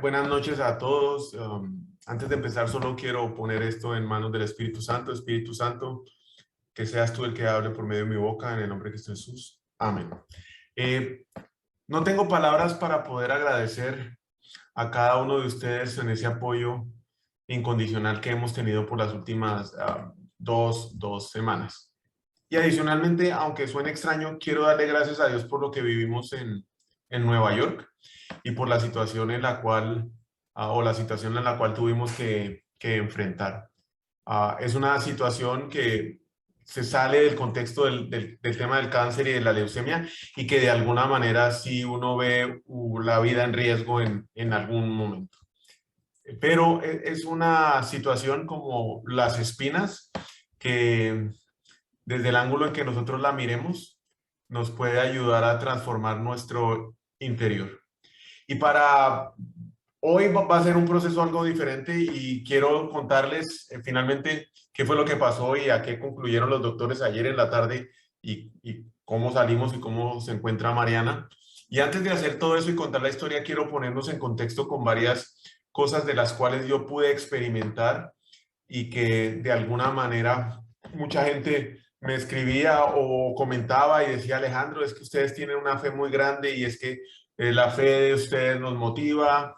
Buenas noches a todos. Antes de empezar, solo quiero poner esto en manos del Espíritu Santo. Espíritu Santo, que seas tú el que hable por medio de mi boca, en el nombre de Cristo Jesús. Amén. Eh, no tengo palabras para poder agradecer a cada uno de ustedes en ese apoyo incondicional que hemos tenido por las últimas dos semanas. Y adicionalmente, aunque suene extraño, quiero darle gracias a Dios por lo que vivimos en Nueva York y por la situación en la cual, o la situación en la cual tuvimos que enfrentar. Es una situación que se sale del contexto del tema del cáncer y de la leucemia y que de alguna manera sí uno ve la vida en riesgo en algún momento. Pero es una situación como las espinas que desde el ángulo en que nosotros la miremos nos puede ayudar a transformar nuestro interior. Y para hoy va a ser un proceso algo diferente y quiero contarles finalmente qué fue lo que pasó y a qué concluyeron los doctores ayer en la tarde y cómo salimos y cómo se encuentra Mariana. Y antes de hacer todo eso y contar la historia, quiero ponernos en contexto con varias cosas de las cuales yo pude experimentar y que de alguna manera mucha gente me escribía o comentaba y decía: Alejandro, es que ustedes tienen una fe muy grande y es que la fe de ustedes nos motiva.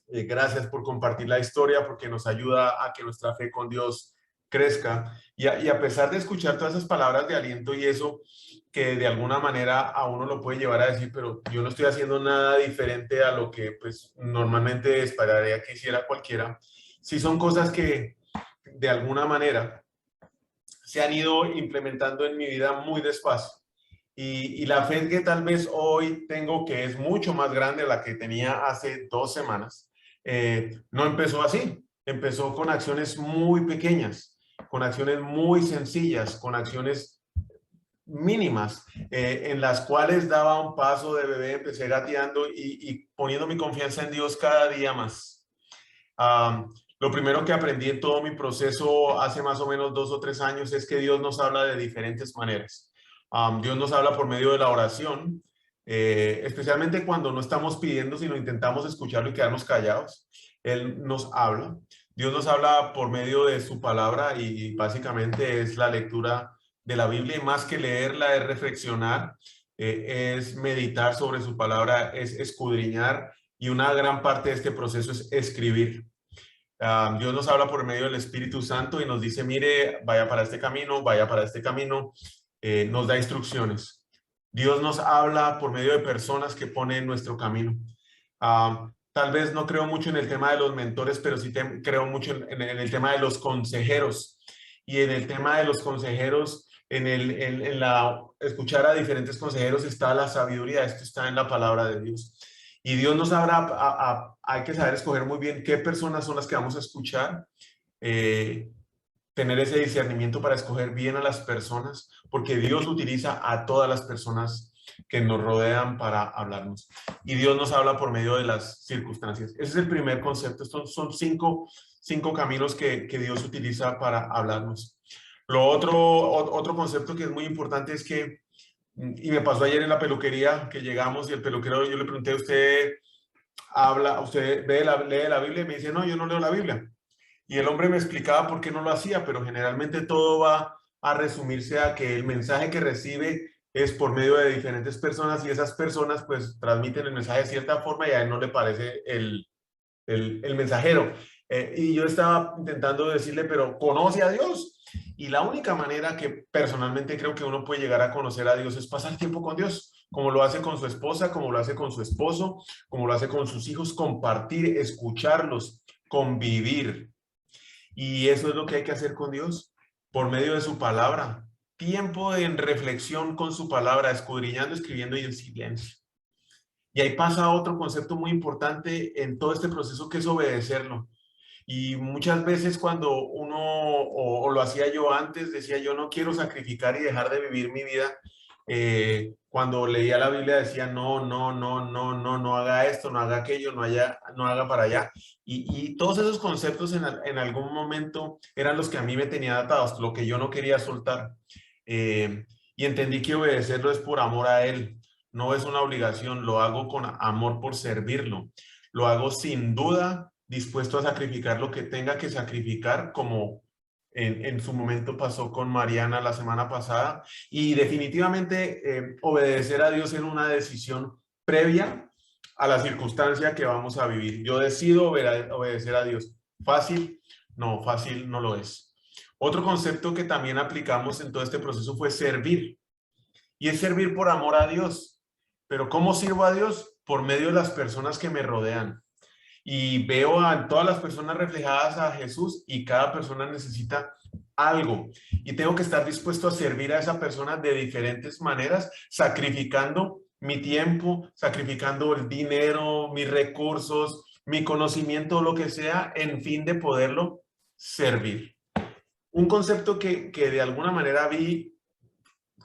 Gracias por compartir la historia porque nos ayuda a que nuestra fe con Dios crezca. Y a pesar de escuchar todas esas palabras de aliento y eso, que de alguna manera a uno lo puede llevar a decir, pero yo no estoy haciendo nada diferente a lo que pues normalmente esperaría que hiciera cualquiera. Sí son cosas que de alguna manera se han ido implementando en mi vida muy despacio. Y la fe que tal vez hoy tengo, que es mucho más grande a la que tenía hace 2 semanas, no empezó así. Empezó con acciones muy pequeñas, con acciones muy sencillas, con acciones mínimas, en las cuales daba un paso de bebé, empecé gateando y poniendo mi confianza en Dios cada día más. Lo primero que aprendí en todo mi proceso hace más o menos 2 o 3 años es que Dios nos habla de diferentes maneras. Dios nos habla por medio de la oración, especialmente cuando no estamos pidiendo, sino intentamos escucharlo y quedarnos callados. Él nos habla. Dios nos habla por medio de su palabra y básicamente es la lectura de la Biblia y más que leerla es reflexionar, es meditar sobre su palabra, es escudriñar y una gran parte de este proceso es escribir. Dios nos habla por medio del Espíritu Santo y nos dice, mire, vaya para este camino, vaya para este camino, nos da instrucciones. Dios nos habla por medio de personas que pone en nuestro camino. Tal vez no creo mucho en el tema de los mentores, pero sí creo mucho en el tema de los consejeros. Y en el tema de los consejeros, en la escuchar a diferentes consejeros está la sabiduría, esto está en la palabra de Dios. Y Dios nos habrá, hay que saber escoger muy bien qué personas son las que vamos a escuchar, eh, tener ese discernimiento para escoger bien a las personas, porque Dios utiliza a todas las personas que nos rodean para hablarnos. Y Dios nos habla por medio de las circunstancias. Ese es el primer concepto. Estos son cinco caminos que Dios utiliza para hablarnos. Otro concepto que es muy importante es que, y me pasó ayer en la peluquería, que llegamos y el peluquero, yo le pregunté, ¿usted habla, usted lee la Biblia? Y me dice, no, yo no leo la Biblia. Y el hombre me explicaba por qué no lo hacía, pero generalmente todo va a resumirse a que el mensaje que recibe es por medio de diferentes personas y esas personas pues transmiten el mensaje de cierta forma y a él no le parece el mensajero. Y yo estaba intentando decirle, pero conoce a Dios. Y la única manera que personalmente creo que uno puede llegar a conocer a Dios es pasar tiempo con Dios, como lo hace con su esposa, como lo hace con su esposo, como lo hace con sus hijos, compartir, escucharlos, convivir. Y eso es lo que hay que hacer con Dios, por medio de su palabra. Tiempo en reflexión con su palabra, escudriñando, escribiendo y en silencio. Y ahí pasa otro concepto muy importante en todo este proceso, que es obedecerlo. Y muchas veces cuando uno, o lo hacía yo antes, decía yo no quiero sacrificar y dejar de vivir mi vida. Cuando leía la Biblia decía no, no, no, no, no, no haga esto, no haga aquello, no haga para allá. Y todos esos conceptos en algún momento eran los que a mí me tenían atados, lo que yo no quería soltar. Y entendí que obedecerlo es por amor a Él, no es una obligación, lo hago con amor por servirlo. lo hago sin duda, dispuesto a sacrificar lo que tenga que sacrificar, como en su momento pasó con Mariana la semana pasada, y definitivamente obedecer a Dios en una decisión previa a la circunstancia que vamos a vivir. Yo decido obedecer a Dios. ¿Fácil? No, fácil no lo es. Otro concepto que también aplicamos en todo este proceso fue servir. Y es servir por amor a Dios. Pero ¿cómo sirvo a Dios? Por medio de las personas que me rodean. Y veo a todas las personas reflejadas a Jesús, y cada persona necesita algo. Y tengo que estar dispuesto a servir a esa persona de diferentes maneras, sacrificando mi tiempo, sacrificando el dinero, mis recursos, mi conocimiento, lo que sea, en fin de poderlo servir. Un concepto que de alguna manera vi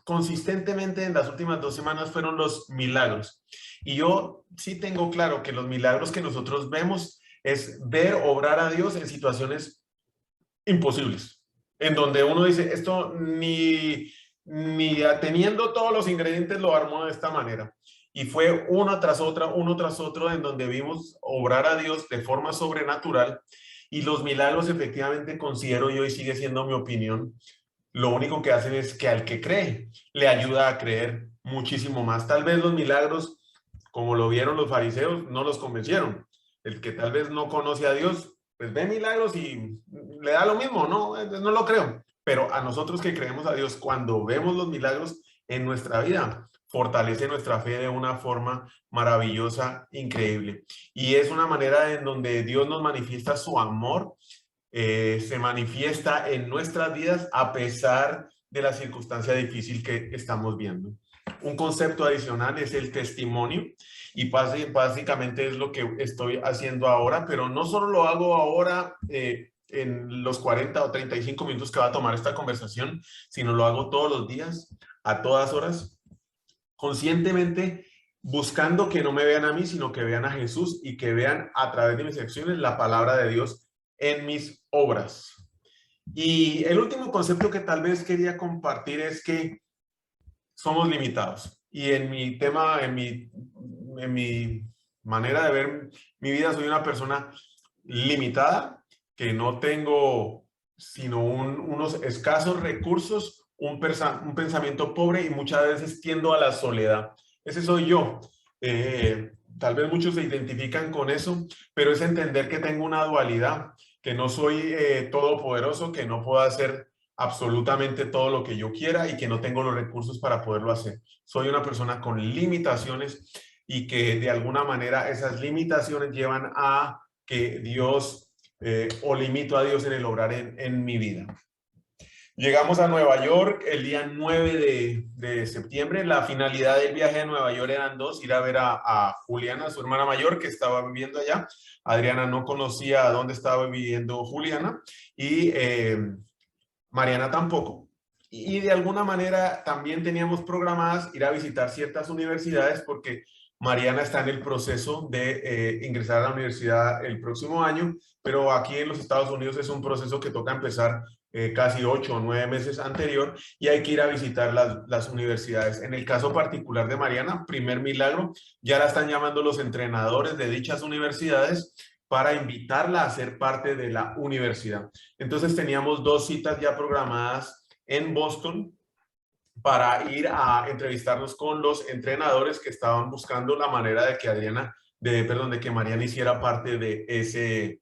consistentemente en las últimas 2 semanas fueron los milagros. Y yo sí tengo claro que los milagros que nosotros vemos es ver obrar a Dios en situaciones imposibles, en donde uno dice, esto ni teniendo todos los ingredientes lo armó de esta manera. Y fue uno tras otro, en donde vimos obrar a Dios de forma sobrenatural. Y los milagros, efectivamente, considero yo, y sigue siendo mi opinión, lo único que hacen es que al que cree le ayuda a creer muchísimo más. Tal vez los milagros, como lo vieron los fariseos, no los convencieron. El que tal vez no conoce a Dios, pues ve milagros y le da lo mismo, no lo creo. Pero a nosotros que creemos a Dios, cuando vemos los milagros en nuestra vida, fortalece nuestra fe de una forma maravillosa, increíble. Y es una manera en donde Dios nos manifiesta su amor, se manifiesta en nuestras vidas a pesar de la circunstancia difícil que estamos viendo. Un concepto adicional es el testimonio, y básicamente es lo que estoy haciendo ahora, pero no solo lo hago ahora en los 40 o 35 minutos que va a tomar esta conversación, sino lo hago todos los días, a todas horas, conscientemente, buscando que no me vean a mí, sino que vean a Jesús, y que vean a través de mis acciones la palabra de Dios en mis obras. Y el último concepto que tal vez quería compartir es que somos limitados. Y en mi tema, en mi manera de ver mi vida, soy una persona limitada, que no tengo sino unos escasos recursos, un pensamiento pobre, y muchas veces tiendo a la soledad. Ese soy yo. Tal vez muchos se identifican con eso, pero es entender que tengo una dualidad, que no soy todopoderoso, que no puedo hacer absolutamente todo lo que yo quiera, y que no tengo los recursos para poderlo hacer. Soy una persona con limitaciones, y que de alguna manera esas limitaciones llevan a que Dios, o limito a Dios en el obrar en mi vida. Llegamos a Nueva York el día 9 de septiembre. La finalidad del viaje a Nueva York eran dos: ir a ver a Juliana, su hermana mayor, que estaba viviendo allá. Adriana no conocía dónde estaba viviendo Juliana, y Mariana tampoco. Y de alguna manera también teníamos programadas ir a visitar ciertas universidades, porque Mariana está en el proceso de ingresar a la universidad el próximo año, pero aquí en los Estados Unidos es un proceso que toca empezar casi 8 o 9 meses anterior, y hay que ir a visitar las universidades. En el caso particular de Mariana, primer milagro, ya la están llamando los entrenadores de dichas universidades para invitarla a ser parte de la universidad. Entonces teníamos 2 citas ya programadas en Boston para ir a entrevistarnos con los entrenadores que estaban buscando la manera de que de que Mariana hiciera parte de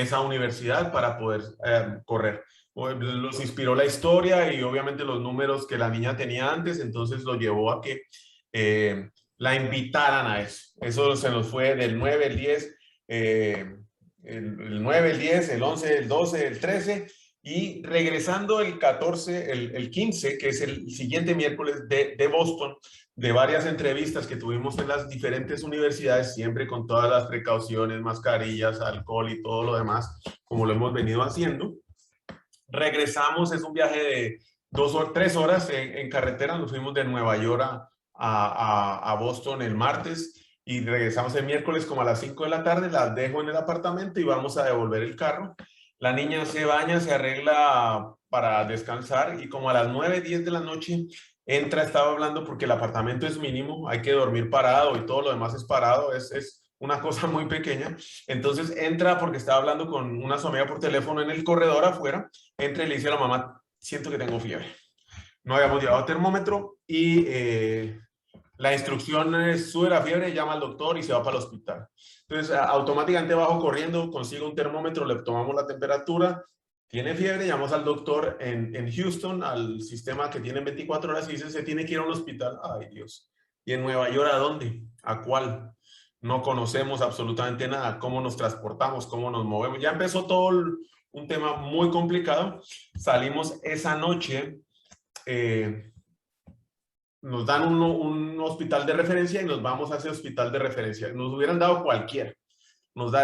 esa universidad para poder correr. Los inspiró la historia y obviamente los números que la niña tenía antes, entonces lo llevó a que la invitaran a eso. Eso se nos fue del 9, el 10, el 9, el 10, el 11, el 12, el 13, y regresando el 14, el 15, que es el siguiente miércoles de Boston, de varias entrevistas que tuvimos en las diferentes universidades, siempre con todas las precauciones, mascarillas, alcohol y todo lo demás, como lo hemos venido haciendo. Regresamos, es un viaje de 2 o 3 horas en carretera. Nos fuimos de Nueva York a Boston el martes, y regresamos el miércoles como a las 5 de la tarde. Las dejo en el apartamento y vamos a devolver el carro. La niña se baña, se arregla para descansar, y como a las 9, 10 de la noche entra. Estaba hablando porque el apartamento es mínimo, hay que dormir parado y todo lo demás es parado, es una cosa muy pequeña. Entonces entra porque estaba hablando con una su amiga por teléfono en el corredor afuera, entra y le dice a la mamá, siento que tengo fiebre. No habíamos llevado termómetro y la instrucción es sube la fiebre, llama al doctor y se va para el hospital. Entonces automáticamente bajo corriendo, consigo un termómetro, le tomamos la temperatura, tiene fiebre, llamamos al doctor en Houston, al sistema que tiene 24 horas y dice, se tiene que ir a un hospital. Ay, Dios. ¿Y en Nueva York a dónde? ¿A cuál? No conocemos absolutamente nada. ¿Cómo nos transportamos? ¿Cómo nos movemos? Ya empezó todo un tema muy complicado. Salimos esa noche, nos dan un hospital de referencia y nos vamos a ese hospital de referencia. Nos hubieran dado cualquiera. Nos da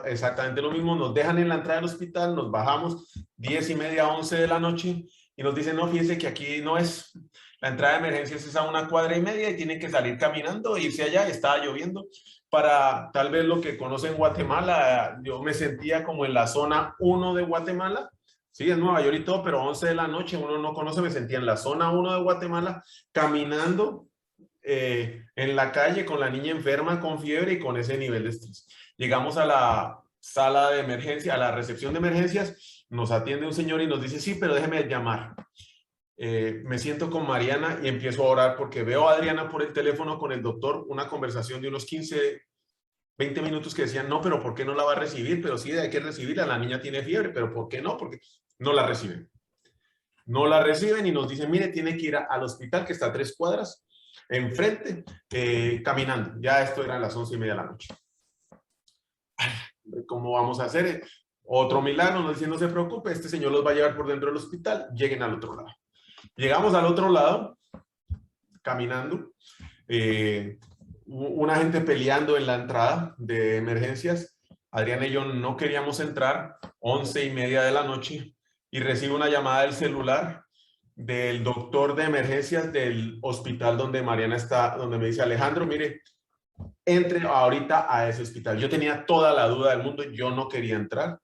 exactamente lo mismo. Nos dejan en la entrada del hospital, nos bajamos 10:30, 11 de la noche y nos dicen, no, fíjense que aquí no es. La entrada de emergencias es a 1,25 cuadras y tienen que salir caminando e irse allá. Estaba lloviendo. Para tal vez lo que conocen Guatemala, yo me sentía como en la zona 1 de Guatemala. Sí, es Nueva York y todo, pero 11 de la noche, uno no conoce, me sentía en la zona 1 de Guatemala, caminando en la calle con la niña enferma, con fiebre y con ese nivel de estrés. Llegamos a la sala de emergencia, a la recepción de emergencias, nos atiende un señor y nos dice, sí, pero déjeme llamar. Me siento con Mariana y empiezo a orar porque veo a Adriana por el teléfono con el doctor, una conversación de unos 15, 20 minutos que decían, no, pero ¿por qué no la va a recibir? Pero sí, hay que recibirla, la niña tiene fiebre, pero ¿por qué no? Porque no la reciben. No la reciben y nos dicen, mire, tiene que ir al hospital que está a 3 cuadras enfrente, caminando. Ya esto era a las 11:30 de la noche. ¿Cómo vamos a hacer? Otro milagro, nos dicen, no se preocupe, este señor los va a llevar por dentro del hospital, lleguen al otro lado. Llegamos al otro lado, caminando, una gente peleando en la entrada de emergencias. Adriana y yo no queríamos entrar, 11:30 de la noche, y recibo una llamada del celular del doctor de emergencias del hospital donde Mariana está, donde me dice, Alejandro, mire, entre ahorita a ese hospital. Yo tenía toda la duda del mundo, yo no quería entrar.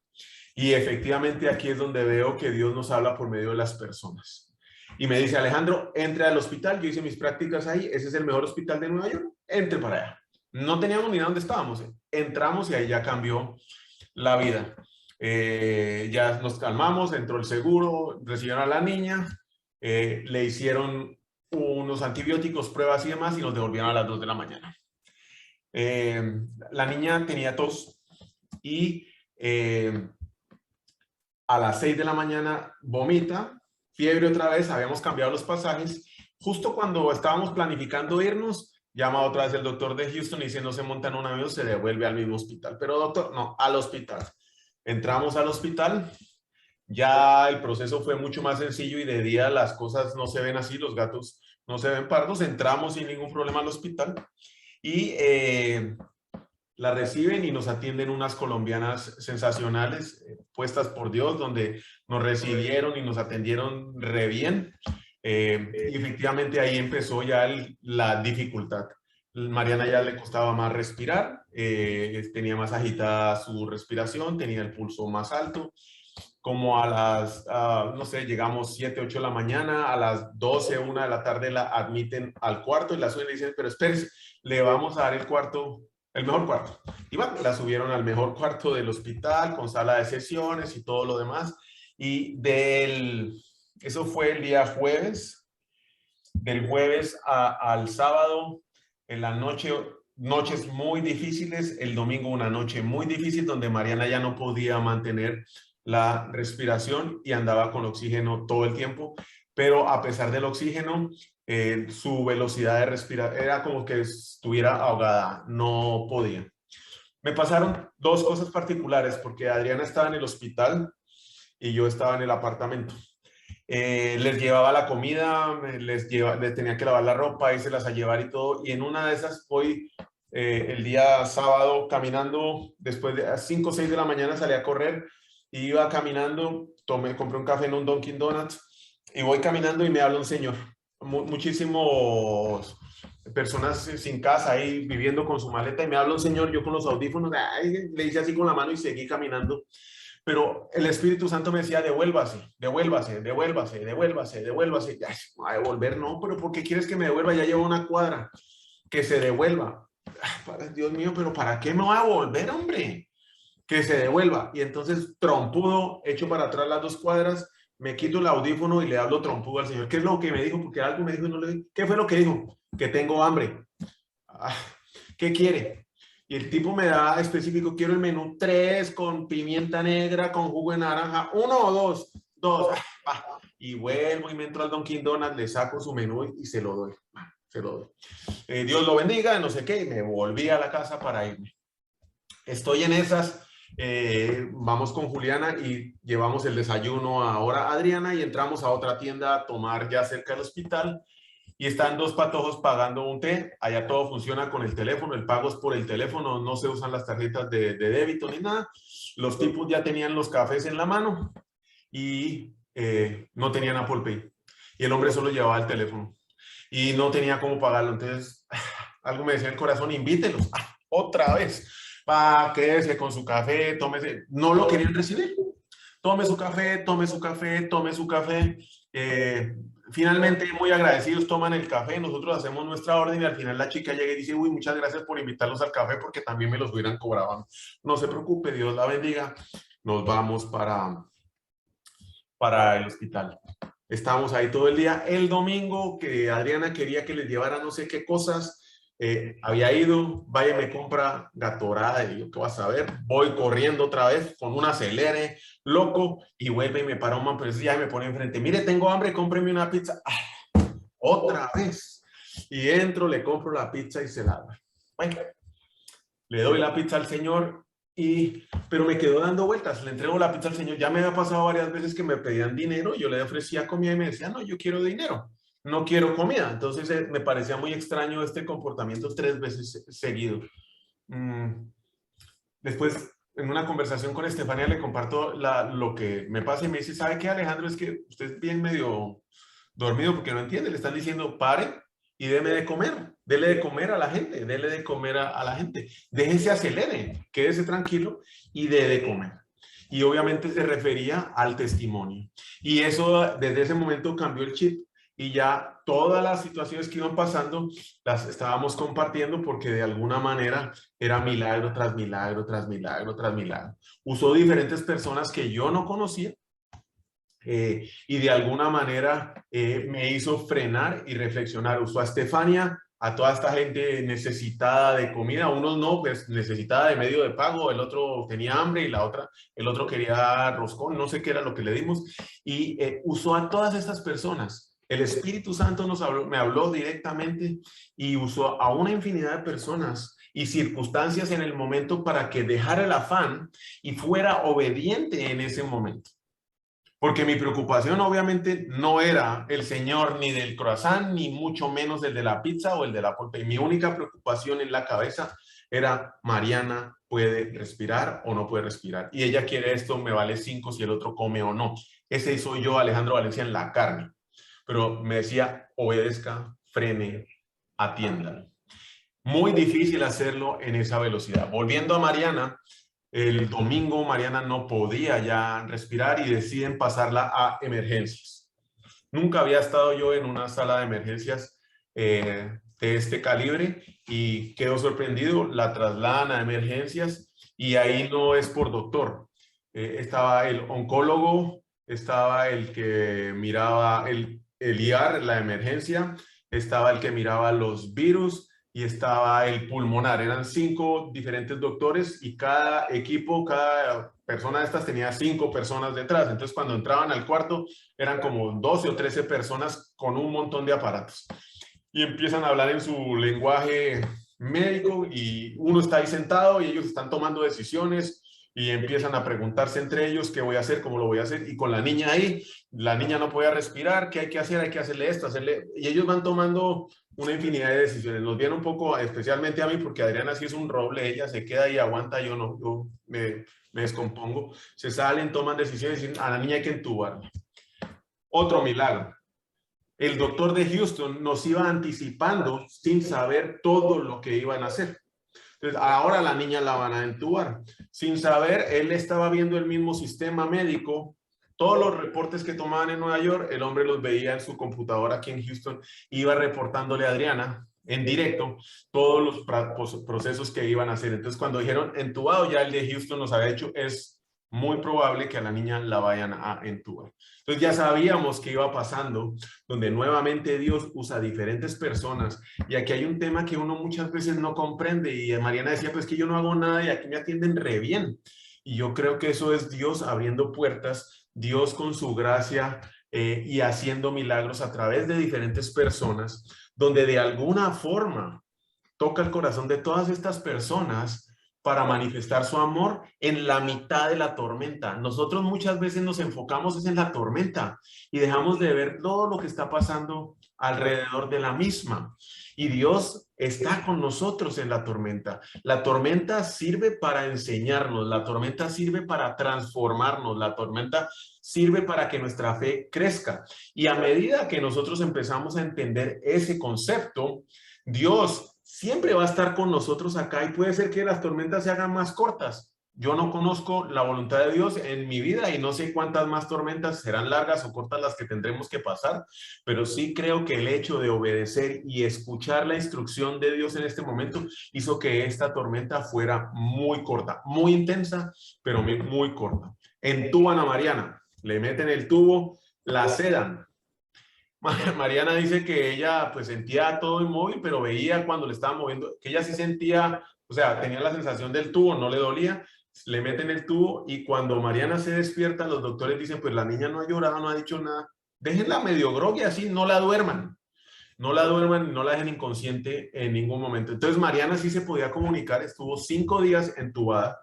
Y efectivamente aquí es donde veo que Dios nos habla por medio de las personas. Y me dice, Alejandro, entre al hospital. Yo hice mis prácticas ahí. Ese es el mejor hospital de Nueva York. Entre para allá. No teníamos ni idea dónde estábamos. Entramos y ahí ya cambió la vida. Ya nos calmamos, entró el seguro, recibieron a la niña, le hicieron unos antibióticos, pruebas y demás, y nos devolvieron a las 2 de la mañana. La niña tenía tos y a las 6 de la mañana vomita, fiebre otra vez, habíamos cambiado los pasajes. Justo cuando estábamos planificando irnos, llama otra vez el doctor de Houston y dice, no se monta en un avión, se devuelve al mismo hospital. Pero doctor, no, al hospital. Entramos al hospital, ya el proceso fue mucho más sencillo y de día las cosas no se ven así, los gatos no se ven pardos. Entramos sin ningún problema al hospital y la reciben y nos atienden unas colombianas sensacionales, puestas por Dios, donde nos recibieron y nos atendieron re bien. Y efectivamente ahí empezó ya la dificultad. Mariana ya le costaba más respirar, tenía más agitada su respiración, tenía el pulso más alto. Como a las, no sé, llegamos 7, 8 de la mañana, a las 12, 1 de la tarde la admiten al cuarto y la suben y dicen, pero espérese, le vamos a dar el cuarto, el mejor cuarto. Y bueno, la subieron al mejor cuarto del hospital con sala de sesiones y todo lo demás. Y eso fue el día jueves, del jueves al sábado, en la noche, noches muy difíciles, el domingo una noche muy difícil donde Mariana ya no podía mantener la respiración y andaba con oxígeno todo el tiempo, pero a pesar del oxígeno, su velocidad de respirar era como que estuviera ahogada, no podía. Me pasaron dos cosas particulares porque Adriana estaba en el hospital y yo estaba en el apartamento. Les llevaba la comida, les tenía que lavar la ropa y se las a llevar y todo, y en una de esas voy el día sábado caminando, después de 5 o 6 de la mañana salí a correr, y iba caminando, compré un café en un Dunkin' Donuts, y voy caminando y me habla un señor, muchísimos personas sin casa ahí viviendo con su maleta, y me habla un señor, yo con los audífonos, le hice así con la mano y seguí caminando. Pero el Espíritu Santo me decía, devuélvase, devuélvase, devuélvase, devuélvase, devuélvase. Ay, a devolver no, pero ¿por qué quieres que me devuelva? Ya llevo 1 cuadra. Que se devuelva. Dios mío, pero ¿para qué me voy a volver, hombre? Que se devuelva. Y entonces, trompudo, echo para atrás las 2 cuadras, me quito el audífono y le hablo trompudo al señor. ¿Qué es lo que me dijo? Porque algo me dijo y no le dije. ¿Qué fue lo que dijo? Que tengo hambre. Ah, ¿qué quiere? Y el tipo me da específico, quiero el menú 3 con pimienta negra, con jugo de naranja, 1 o 2, 2. Y vuelvo y me entro al Dunkin' Donuts, le saco su menú y se lo doy. Se lo doy. Dios lo bendiga, no sé qué, y me volví a la casa para irme. Estoy en esas, vamos con Juliana y llevamos el desayuno ahora a Adriana y entramos a otra tienda a tomar ya cerca del hospital y están 2 patojos pagando un té. Allá todo funciona con el teléfono, el pago es por el teléfono, no se usan las tarjetas de débito ni nada. Los tipos ya tenían los cafés en la mano y no tenían Apple Pay. Y el hombre solo llevaba el teléfono y no tenía cómo pagarlo. Entonces, algo me decía el corazón, invítelos. Otra vez. Quédese con su café, tómese. No lo querían recibir. Tome su café, tome su café, tome su café. Finalmente, muy agradecidos, toman el café, nosotros hacemos nuestra orden y al final la chica llega y dice, uy, muchas gracias por invitarlos al café porque también me los hubieran cobrado. No se preocupe, Dios la bendiga. Nos vamos para el hospital. Estamos ahí todo el día. El domingo que Adriana quería que les llevara no sé qué cosas, había ido, vaya y me compra Gatorada y yo qué vas a ver, voy corriendo otra vez con un acelere loco y vuelve y me para un man, pero ya me pone enfrente, mire, tengo hambre, cómpreme una pizza. Otra vez. Y entro, le compro la pizza y se la doy. Bueno, le doy la pizza al señor pero me quedó dando vueltas, le entrego la pizza al señor, ya me había pasado varias veces que me pedían dinero, yo le ofrecía comida y me decía, no, yo quiero dinero, no quiero comida. Entonces me parecía muy extraño este comportamiento 3 veces seguido. Después, en una conversación con Estefania, le comparto lo que me pasa y me dice, ¿sabe qué, Alejandro? Es que usted es bien medio dormido porque no entiende, le están diciendo, pare y deme de comer, dele de comer a la gente, dele de comer a la gente, déjese acelere, quédese tranquilo y dé de comer. Y obviamente se refería al testimonio. Y eso desde ese momento cambió el chip y ya todas las situaciones que iban pasando las estábamos compartiendo porque de alguna manera era milagro tras milagro, tras milagro, tras milagro. Usó diferentes personas que yo no conocía y de alguna manera me hizo frenar y reflexionar. Usó a Estefania, a toda esta gente necesitada de comida, unos no, pues necesitada de medio de pago, el otro tenía hambre y el otro quería roscón, no sé qué era lo que le dimos, y usó a todas estas personas. El Espíritu Santo me habló directamente y usó a una infinidad de personas y circunstancias en el momento para que dejara el afán y fuera obediente en ese momento. Porque mi preocupación obviamente no era el señor ni del croissant, ni mucho menos el de la pizza o el de la polpa. Y mi única preocupación en la cabeza era, Mariana puede respirar o no puede respirar. Y ella quiere esto, me vale 5 si el otro come o no. Ese soy yo, Alejandro Valencia, en la carne. Pero me decía, obedezca, frene, atiéndalo. Muy difícil hacerlo en esa velocidad. Volviendo a Mariana, el domingo Mariana no podía ya respirar y deciden pasarla a emergencias. Nunca había estado yo en una sala de emergencias de este calibre y quedo sorprendido. La trasladan a emergencias y ahí no es por doctor. Estaba el oncólogo, estaba el que miraba el IAR, la emergencia, estaba el que miraba los virus y estaba el pulmonar. Eran 5 diferentes doctores y cada equipo, cada persona de estas tenía 5 personas detrás. Entonces, cuando entraban al cuarto, eran como 12 o 13 personas con un montón de aparatos. Y empiezan a hablar en su lenguaje médico y uno está ahí sentado y ellos están tomando decisiones y empiezan a preguntarse entre ellos qué voy a hacer, cómo lo voy a hacer. Y con la niña ahí, la niña no podía respirar, ¿qué hay que hacer? Hay que hacerle esto, hacerle... Y ellos van tomando una infinidad de decisiones. Nos viene un poco, especialmente a mí, porque Adriana sí es un roble, ella se queda y aguanta, yo no, yo me descompongo. Se salen, toman decisiones y a la niña hay que entubarla. Otro milagro. El doctor de Houston nos iba anticipando sin saber todo lo que iban a hacer. Entonces, ahora la niña la van a entubar. Sin saber, él estaba viendo el mismo sistema médico. Todos los reportes que tomaban en Nueva York, el hombre los veía en su computadora aquí en Houston, iba reportándole a Adriana en directo todos los procesos que iban a hacer. Entonces, cuando dijeron entubado, ya el de Houston nos había dicho, es muy probable que a la niña la vayan a entubar. Entonces ya sabíamos que iba pasando, donde nuevamente Dios usa diferentes personas. Y aquí hay un tema que uno muchas veces no comprende. Y Mariana decía, pues que yo no hago nada y aquí me atienden re bien. Y yo creo que eso es Dios abriendo puertas, Dios con su gracia y haciendo milagros a través de diferentes personas, donde de alguna forma toca el corazón de todas estas personas para manifestar su amor en la mitad de la tormenta. Nosotros muchas veces nos enfocamos en la tormenta y dejamos de ver todo lo que está pasando alrededor de la misma. Y Dios está con nosotros en la tormenta. La tormenta sirve para enseñarnos, la tormenta sirve para transformarnos, la tormenta sirve para que nuestra fe crezca. Y a medida que nosotros empezamos a entender ese concepto, Dios siempre va a estar con nosotros acá y puede ser que las tormentas se hagan más cortas. Yo no conozco la voluntad de Dios en mi vida y no sé cuántas más tormentas serán largas o cortas las que tendremos que pasar, pero sí creo que el hecho de obedecer y escuchar la instrucción de Dios en este momento hizo que esta tormenta fuera muy corta, muy intensa, pero muy corta. Entuban a Mariana, le meten el tubo, la sedan. Mariana dice que ella pues sentía todo inmóvil, pero veía cuando le estaban moviendo, que ella sí sentía, o sea, tenía la sensación del tubo, no le dolía, le meten el tubo y cuando Mariana se despierta, los doctores dicen, pues la niña no ha llorado, no ha dicho nada, déjenla medio groggy así, no la duerman, no la duerman, no la dejen inconsciente en ningún momento. Entonces Mariana sí se podía comunicar, estuvo 5 días entubada,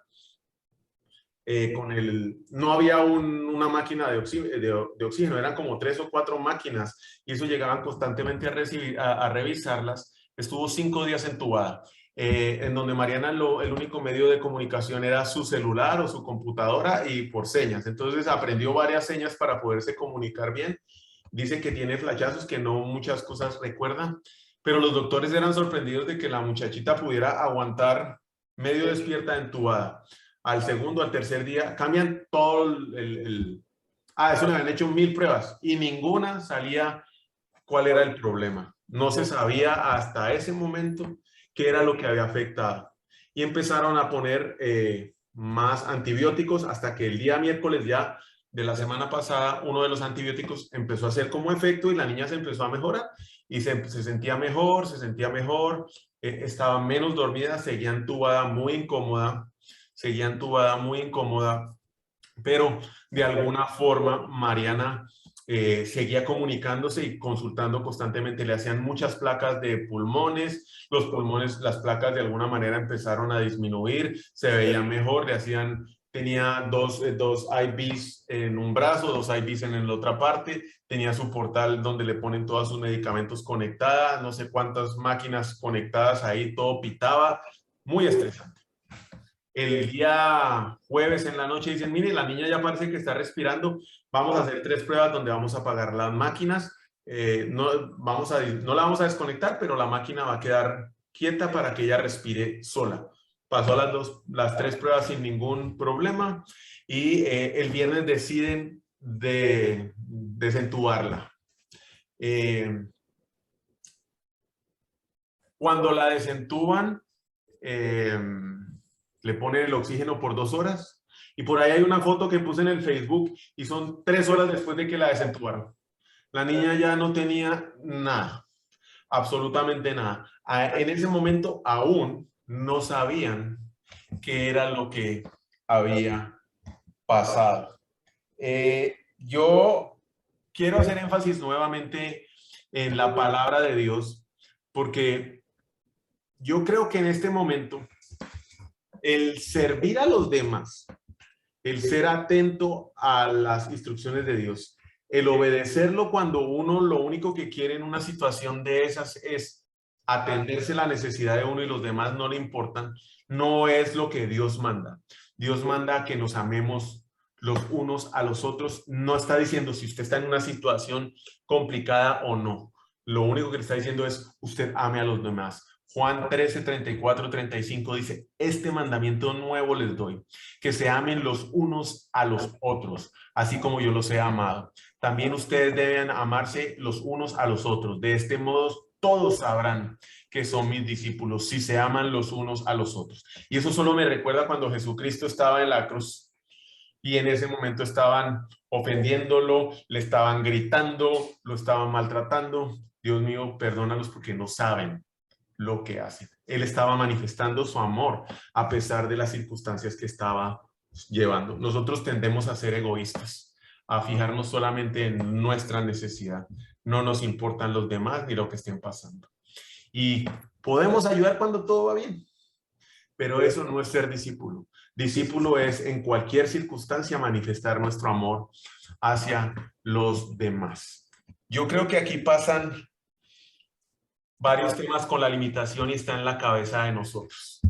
no había una máquina de oxígeno, eran como 3 o 4 máquinas y eso llegaban constantemente a revisarlas. Estuvo 5 días entubada, en donde Mariana el único medio de comunicación era su celular o su computadora y por señas. Entonces aprendió varias señas para poderse comunicar bien. Dice que tiene flashazos, que no muchas cosas recuerda, pero los doctores eran sorprendidos de que la muchachita pudiera aguantar medio despierta entubada. Al segundo, al tercer día, cambian todo eso le habían hecho 1000 pruebas y ninguna salía cuál era el problema. No se sabía hasta ese momento qué era lo que había afectado. Y empezaron a poner más antibióticos hasta que el día miércoles ya de la semana pasada, uno de los antibióticos empezó a hacer como efecto y la niña se empezó a mejorar y se sentía mejor, estaba menos dormida, seguía entubada muy incómoda, pero de alguna forma Mariana seguía comunicándose y consultando constantemente. Le hacían muchas placas de pulmones, los pulmones, las placas de alguna manera empezaron a disminuir, se veía mejor, tenía dos IVs en un brazo, 2 IVs en la otra parte, tenía su portal donde le ponen todos sus medicamentos conectada, no sé cuántas máquinas conectadas ahí, todo pitaba, muy estresante. El día jueves en la noche dicen, mire, la niña ya parece que está respirando, vamos a hacer 3 pruebas donde vamos a apagar las máquinas, no la vamos a desconectar, pero la máquina va a quedar quieta para que ella respire sola. Pasó las 3 pruebas sin ningún problema y el viernes deciden desentubarla. Cuando la desentuban, le ponen el oxígeno por 2 horas y por ahí hay una foto que puse en el Facebook y son 3 horas después de que la desentubaron. La niña ya no tenía nada, absolutamente nada. En ese momento aún no sabían qué era lo que había pasado. Yo quiero hacer énfasis nuevamente en la palabra de Dios porque yo creo que en este momento el servir a los demás, el ser atento a las instrucciones de Dios, el obedecerlo cuando uno lo único que quiere en una situación de esas es atenderse la necesidad de uno y los demás no le importan, no es lo que Dios manda. Dios manda que nos amemos los unos a los otros. No está diciendo si usted está en una situación complicada o no. Lo único que le está diciendo es usted ame a los demás. Juan 13, 34, 35 dice, este mandamiento nuevo les doy, que se amen los unos a los otros, así como yo los he amado. También ustedes deben amarse los unos a los otros. De este modo, todos sabrán que son mis discípulos, si se aman los unos a los otros. Y eso solo me recuerda cuando Jesucristo estaba en la cruz y en ese momento estaban ofendiéndolo, le estaban gritando, lo estaban maltratando. Dios mío, perdónalos porque no saben lo que hacen. Él estaba manifestando su amor a pesar de las circunstancias que estaba llevando. Nosotros tendemos a ser egoístas, a fijarnos solamente en nuestra necesidad. No nos importan los demás ni lo que estén pasando. Y podemos ayudar cuando todo va bien, pero eso no es ser discípulo. Discípulo es en cualquier circunstancia manifestar nuestro amor hacia los demás. Yo creo que aquí pasan varios temas con la limitación y está en la cabeza de nosotros.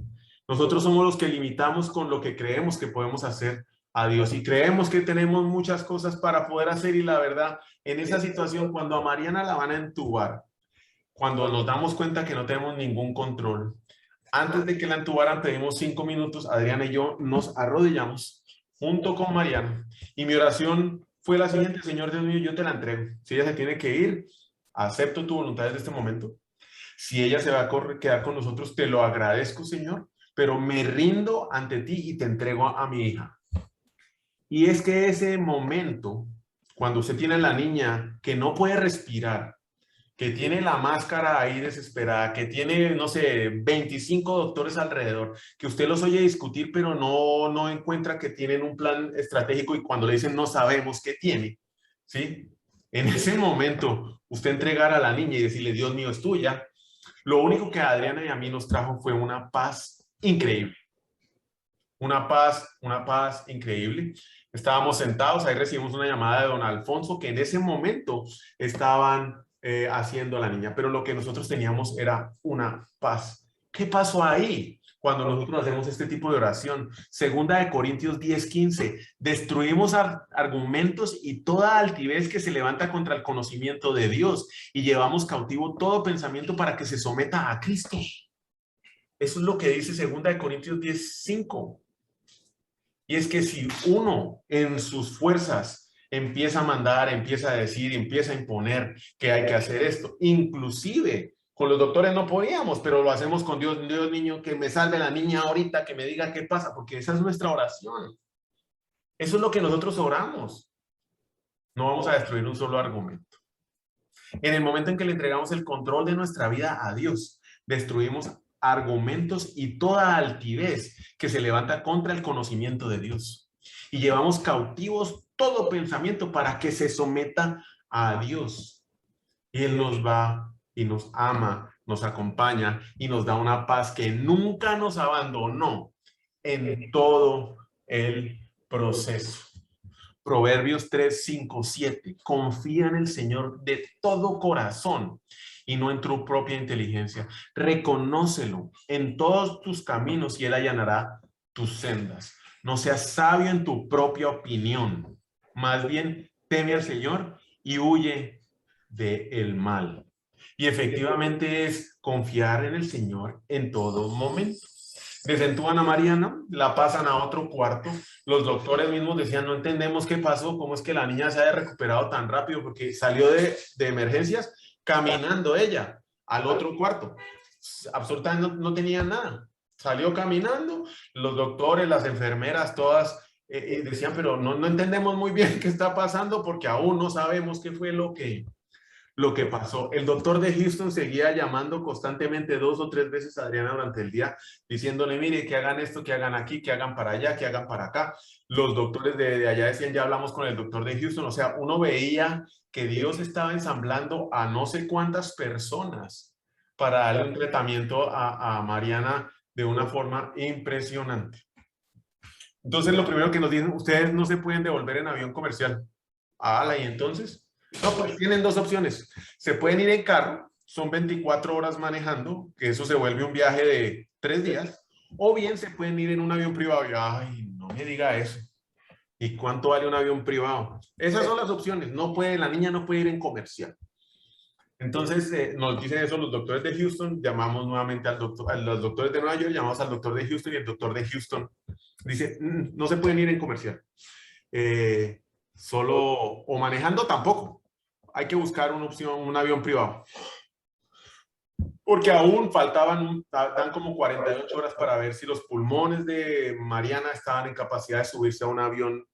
Nosotros somos los que limitamos con lo que creemos que podemos hacer a Dios y creemos que tenemos muchas cosas para poder hacer y la verdad, en esa situación, cuando a Mariana la van a entubar, cuando nos damos cuenta que no tenemos ningún control, antes de que la entubaran pedimos 5 minutos, Adriana y yo nos arrodillamos junto con Mariana y mi oración fue la siguiente: Señor Dios mío, yo te la entrego. Si ella se tiene que ir, acepto tu voluntad desde este momento. Si ella se va a quedar con nosotros, te lo agradezco, Señor, pero me rindo ante ti y te entrego a mi hija. Y es que ese momento, cuando usted tiene a la niña que no puede respirar, que tiene la máscara ahí desesperada, que tiene, no sé, 25 doctores alrededor, que usted los oye discutir, pero no encuentra que tienen un plan estratégico y cuando le dicen no sabemos qué tiene, ¿sí? En ese momento, usted entregar a la niña y decirle, Dios mío, es tuya. Lo único que a Adriana y a mí nos trajo fue una paz increíble. Una paz increíble. Estábamos sentados, ahí recibimos una llamada de don Alfonso, que en ese momento estaban haciendo a la niña, pero lo que nosotros teníamos era una paz. ¿Qué pasó ahí? Cuando nosotros hacemos este tipo de oración, 2 Corintios 10:15, destruimos argumentos y toda altivez que se levanta contra el conocimiento de Dios y llevamos cautivo todo pensamiento para que se someta a Cristo. Eso es lo que dice 2 Corintios 10:5. Y es que si uno en sus fuerzas empieza a mandar, empieza a decir, empieza a imponer que hay que hacer esto, inclusive con los doctores no podíamos, pero lo hacemos con Dios. Dios, niño, que me salve la niña ahorita, que me diga qué pasa, porque esa es nuestra oración. Eso es lo que nosotros oramos. No vamos a destruir un solo argumento. En el momento en que le entregamos el control de nuestra vida a Dios, destruimos argumentos y toda altivez que se levanta contra el conocimiento de Dios. Y llevamos cautivos todo pensamiento para que se someta a Dios. Y Él nos va y nos ama, nos acompaña y nos da una paz que nunca nos abandonó en todo el proceso. Proverbios 3, 5, 7. Confía en el Señor de todo corazón y no en tu propia inteligencia. Reconócelo en todos tus caminos y Él allanará tus sendas. No seas sabio en tu propia opinión. Más bien, teme al Señor y huye del mal. Y efectivamente es confiar en el Señor en todo momento. Desentúan a Mariana, la pasan a otro cuarto. Los doctores mismos decían, no entendemos qué pasó, cómo es que la niña se haya recuperado tan rápido, porque salió de emergencias caminando ella al otro cuarto. Absolutamente no tenía nada. Salió caminando, los doctores, las enfermeras, todas decían, pero no entendemos muy bien qué está pasando porque aún no sabemos qué fue lo que pasó. El doctor de Houston seguía llamando constantemente 2 o 3 veces a Adriana durante el día, diciéndole, mire, que hagan esto, que hagan aquí, que hagan para allá, que hagan para acá. Los doctores de allá decían, ya hablamos con el doctor de Houston. O sea, uno veía que Dios estaba ensamblando a no sé cuántas personas para darle un tratamiento a Mariana de una forma impresionante. Entonces, lo primero que nos dicen, ustedes no se pueden devolver en avión comercial. Ah, y entonces... No, pues tienen 2 opciones. Se pueden ir en carro, son 24 horas manejando, que eso se vuelve un viaje de 3 días, o bien se pueden ir en un avión privado. Y, ay, no me diga eso. ¿Y cuánto vale un avión privado? Esas son las opciones. La niña no puede ir en comercial. Entonces nos dicen eso los doctores de Houston, llamamos nuevamente a los doctores de Nueva York, llamamos al doctor de Houston y el doctor de Houston dice, no se pueden ir en comercial. Solo, o manejando tampoco. Hay que buscar una opción, un avión privado. porque aún faltaban, dan como 48 horas para ver si los pulmones de Mariana estaban en capacidad de subirse a un avión,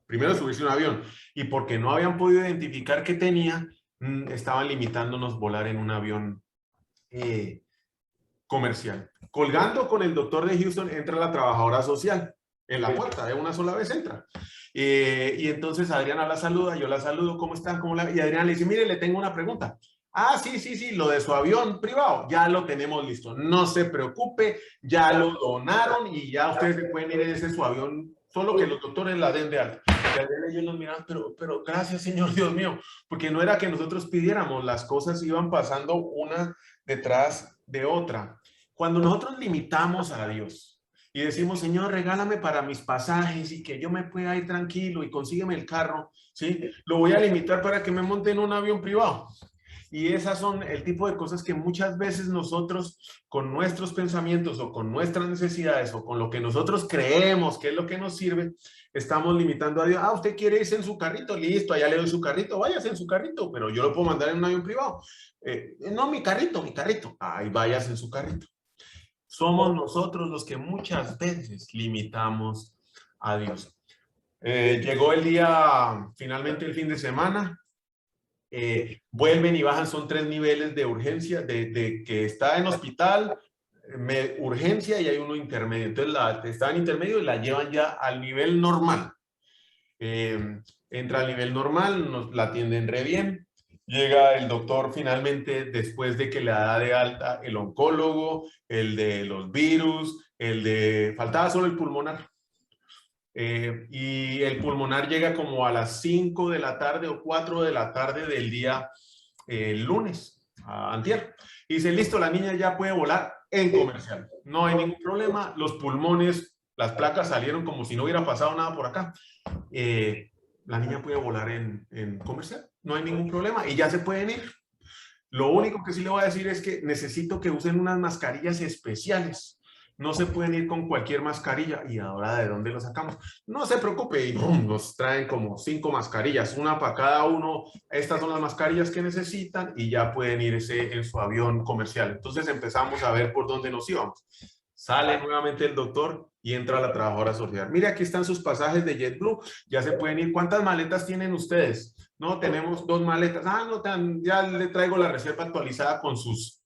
primero subirse a un avión, y porque no habían podido identificar qué tenía, estaban limitándonos volar en un avión comercial. Colgando con el doctor de Houston entra la trabajadora social en la puerta, de una sola vez entra. Y entonces Adriana la saluda, yo la saludo, ¿cómo están? ¿Cómo la? Y Adriana le dice, mire, le tengo una pregunta. Ah, sí, lo de su avión privado, ya lo tenemos listo. No se preocupe, ya lo donaron y ya ustedes se pueden ir en ese su avión, solo que los doctores la den de alta. Y Adriana y yo nos miramos, pero gracias, Señor Dios mío, porque no era que nosotros pidiéramos, las cosas iban pasando una detrás de otra. Cuando nosotros limitamos a Dios y decimos, Señor, regálame para mis pasajes y que yo me pueda ir tranquilo y consígueme el carro, ¿sí? Lo voy a limitar para que me monte en un avión privado. Y esas son el tipo de cosas que muchas veces nosotros con nuestros pensamientos o con nuestras necesidades o con lo que nosotros creemos que es lo que nos sirve, estamos limitando a Dios. Ah, usted quiere irse en su carrito, listo, allá le doy su carrito, váyase en su carrito, pero yo lo puedo mandar en un avión privado. No, mi carrito, ahí váyase en su carrito. Somos nosotros los que muchas veces limitamos a Dios. Llegó el día, finalmente el fin de semana, vuelven y bajan, son 3 niveles de urgencia, de que está en hospital, urgencia y hay uno intermedio. Entonces está en intermedio y la llevan ya al nivel normal. Entra al nivel normal, la atienden re bien. Llega el doctor finalmente después de que le da de alta el oncólogo, el de los virus, faltaba solo el pulmonar. Y el pulmonar llega como a las 5 de la tarde o 4 de la tarde del día lunes, antier. Y dice, listo, la niña ya puede volar en comercial. No hay ningún problema. Los pulmones, las placas salieron como si no hubiera pasado nada por acá. La niña puede volar en comercial. No hay ningún problema y ya se pueden ir. Lo único que sí le voy a decir es que necesito que usen unas mascarillas especiales. No se pueden ir con cualquier mascarilla. ¿Y ahora de dónde lo sacamos? No se preocupe. Y ¡bum! Nos traen como 5 mascarillas, una para cada uno. Estas son las mascarillas que necesitan y ya pueden irse en su avión comercial. Entonces empezamos a ver por dónde nos íbamos. Sale nuevamente el doctor y entra la trabajadora social. Mire, aquí están sus pasajes de JetBlue. Ya se pueden ir. ¿Cuántas maletas tienen ustedes? No, tenemos 2 maletas. Ah, no, ya le traigo la reserva actualizada con sus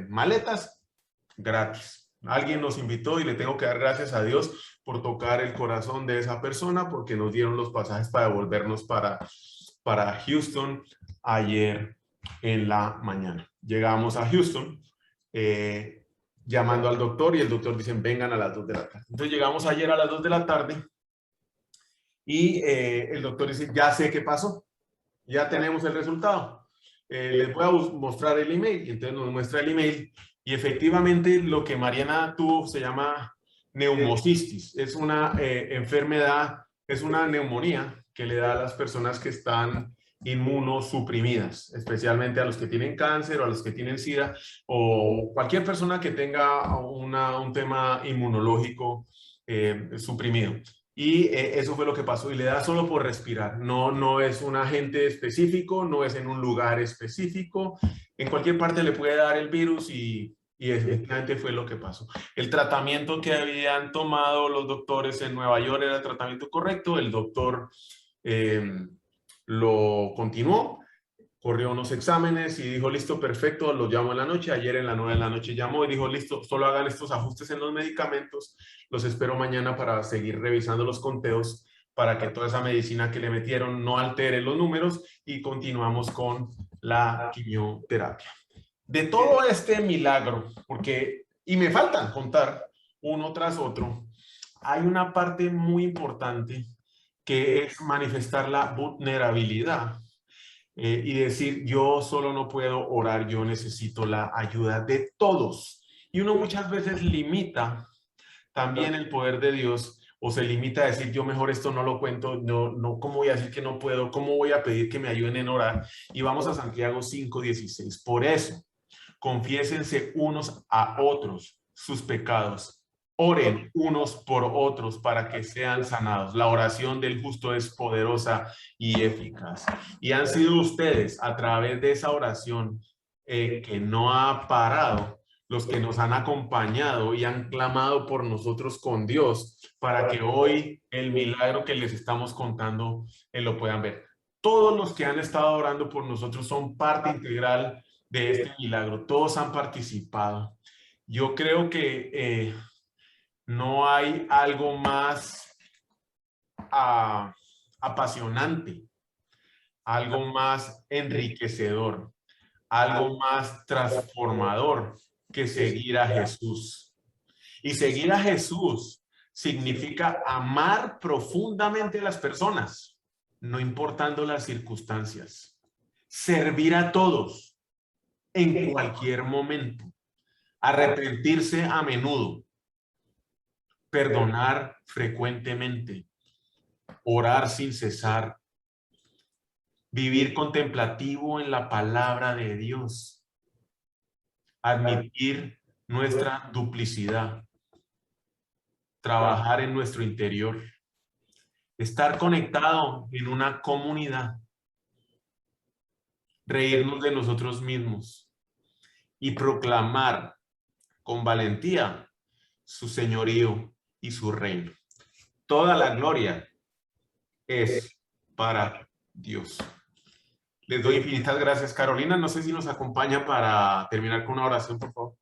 maletas gratis. Alguien nos invitó y le tengo que dar gracias a Dios por tocar el corazón de esa persona porque nos dieron los pasajes para devolvernos para Houston ayer en la mañana. Llegamos a Houston llamando al doctor y el doctor dice vengan a las 2 de la tarde. Entonces llegamos ayer a las 2 de la tarde y el doctor dice ya sé qué pasó, ya tenemos el resultado. Les voy a mostrar el email. Y entonces nos muestra el email y efectivamente lo que Mariana tuvo se llama neumocistis. Es una enfermedad, es una neumonía que le da a las personas que están inmunosuprimidas, especialmente a los que tienen cáncer o a los que tienen SIDA o cualquier persona que tenga un tema inmunológico suprimido. Y eso fue lo que pasó y le da solo por respirar. No es un agente específico, no es en un lugar específico. En cualquier parte le puede dar el virus y efectivamente fue lo que pasó. El tratamiento que habían tomado los doctores en Nueva York era el tratamiento correcto. El doctor lo continuó, corrió unos exámenes y dijo, listo, perfecto, los llamo en la noche. Ayer en la 9 de la noche llamó y dijo, listo, solo hagan estos ajustes en los medicamentos. Los espero mañana para seguir revisando los conteos para que toda esa medicina que le metieron no altere los números y continuamos con la quimioterapia. De todo este milagro, y me faltan contar uno tras otro, hay una parte muy importante que es manifestar la vulnerabilidad y decir, yo solo no puedo orar, yo necesito la ayuda de todos. Y uno muchas veces limita también el poder de Dios o se limita a decir, yo mejor esto no lo cuento, ¿cómo voy a decir que no puedo? ¿Cómo voy a pedir que me ayuden en orar? Y vamos a Santiago 5:16. Por eso, confiésense unos a otros sus pecados. Oren unos por otros para que sean sanados. La oración del justo es poderosa y eficaz. Y han sido ustedes, a través de esa oración, que no ha parado, los que nos han acompañado y han clamado por nosotros con Dios, para que hoy el milagro que les estamos contando lo puedan ver. Todos los que han estado orando por nosotros son parte integral de este milagro. Todos han participado. Yo creo que no hay algo más apasionante, algo más enriquecedor, algo más transformador que seguir a Jesús. Y seguir a Jesús significa amar profundamente a las personas, no importando las circunstancias. Servir a todos en cualquier momento. Arrepentirse a menudo. Perdonar frecuentemente. Orar sin cesar. Vivir contemplativo en la palabra de Dios. Admitir nuestra duplicidad. Trabajar en nuestro interior. Estar conectado en una comunidad. Reírnos de nosotros mismos. Y proclamar con valentía su señorío y su reino. Toda la gloria es para Dios. Les doy infinitas gracias. Carolina, no sé si nos acompaña para terminar con una oración, por favor.